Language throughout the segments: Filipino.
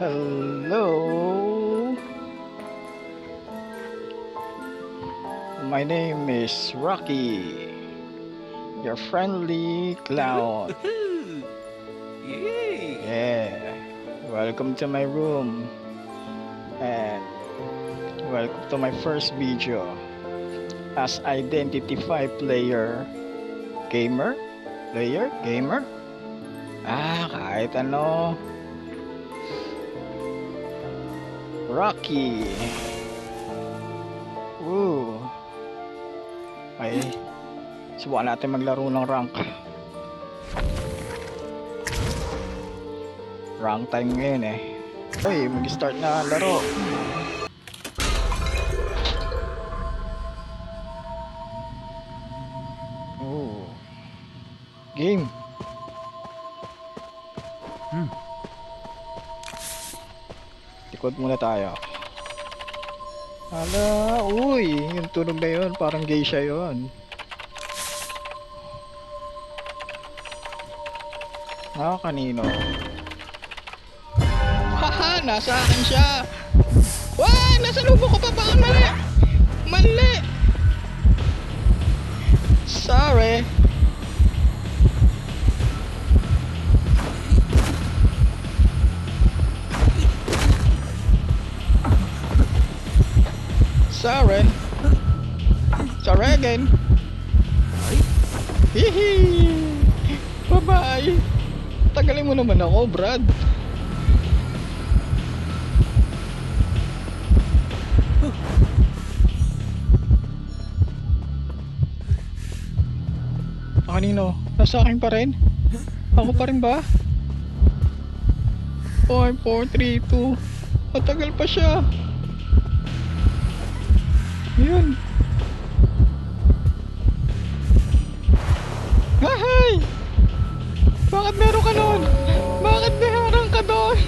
Hello, my name is Rocky, your friendly clown. Yay! Yeah, welcome to my room and welcome to my first video as Identify Player Gamer. Player? Gamer? Kahit ano. Rocky. Woo. Okay. Subukan natin maglaro ng rank. Rank time ngayon eh. Uy, mag-start na laro. Ooh. Game. Likod muna tayo. Uy, yung tunog na yun, parang geisha yun. Kanino? Haha, nasa akin siya. Wah, nasa lubo ko pa ba? Mali. Mali. Sorry. Sorry. Sorry again. Hihi. Bye-bye. Tagalin mo naman ako, Brad. Kanino? Nasa akin pa rin? Ako pa rin ba? 5, 4, 3, 2. Matagal pa siya. Yun. Hay! Bakit meron ka nun? Bakit meron ka doon?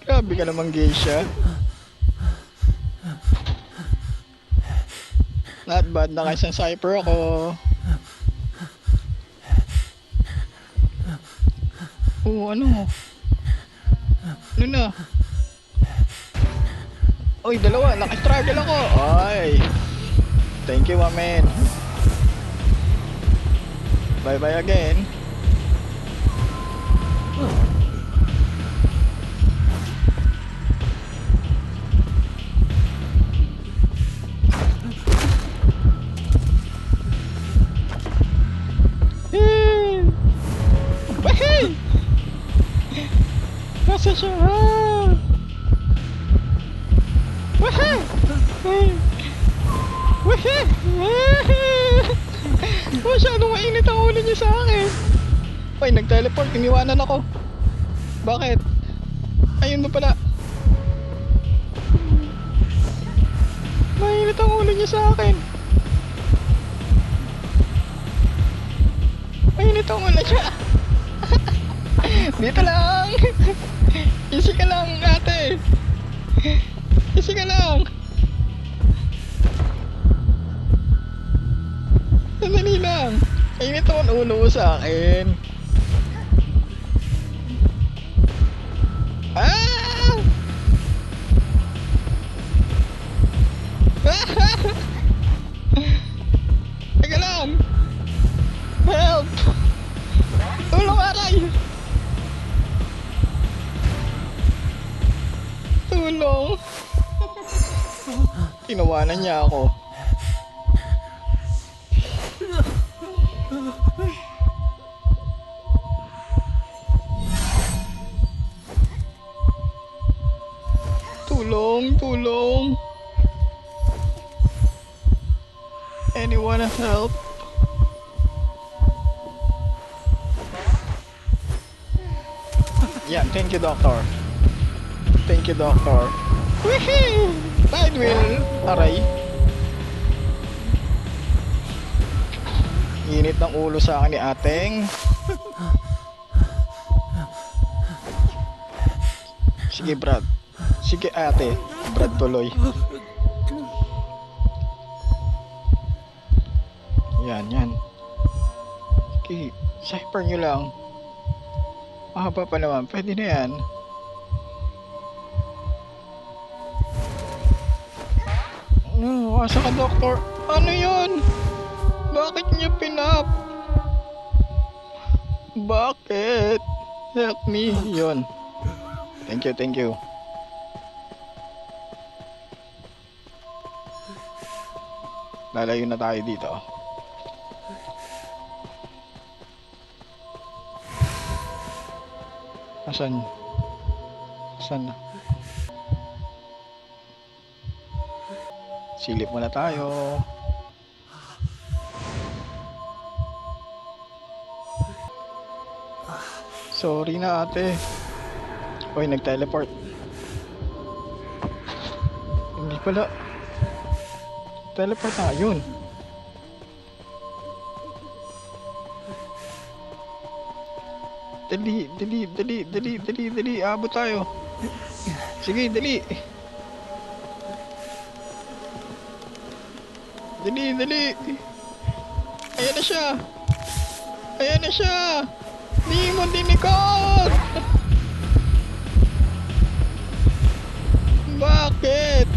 Grabe ka namang geisha. Not bad, naka-isang cypher ako. Ano? Ano na? Uy, dalawa, naka-struggle ako. Ay. Thank you, amen. Bye-bye again. Wahey! Nasa siya? Wahey! Wahey! Masyadong mainit ang ulo niya sa akin. Uy, nag-teleport. Iniwanan ako. Bakit? Ayun na pala. Mainit ang ulo niya sa akin. Mainit ang ulo niya. Dito lang. Easy ka lang, ate. Easy ka lang. Sandali lang. Mainit ang ulo sa akin. Teka lang. Help. Tulong, aray. Tulong. Tinawanan niya ako. Tulong. Anyone help? Yeah, thank you, doctor. Thank you, doctor. Wihee! Side wheel! Aray. Init ng ulo sa akin ni ateng. Sige, Brad. Sige, ate. Brad tuloy. Yan. Okay, cypher nyo lang. Mahaba pa naman. Pwede na yan. Asa ka, doktor? Ano yun? Bakit niya pinap? Bakit? Help me. Yun. Thank you, thank you. Lalayo na tayo dito. Asan? Asan na? Silip muna tayo. Sorry na ate. Oy, nag-teleport. Hindi pala. Teleport na, yun. Dali. Abot tayo. Sige, dali. Dali. Ayan na siya. Di mo dinikot. Bakit?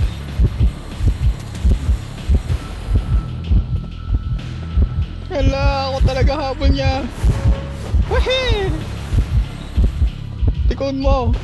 Hala, ako talaga habol niya. Wahee! Tikod mo.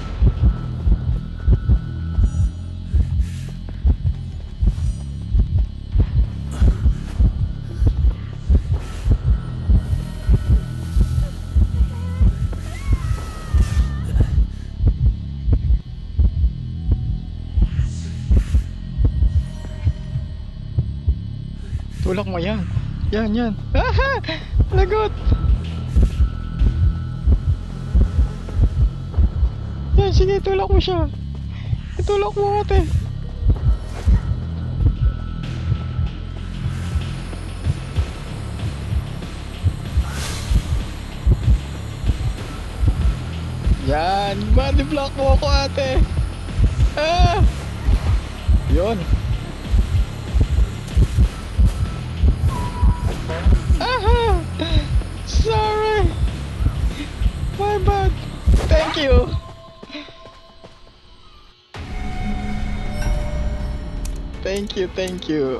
Tulak mo yan. Yan. Aha! Lagot! Yan, sige, tulak mo siya. Itulak mo ate. Yan, body block mo ako ate. Ah! Yun. Aha! Sorry! My bad. Thank you. Thank you.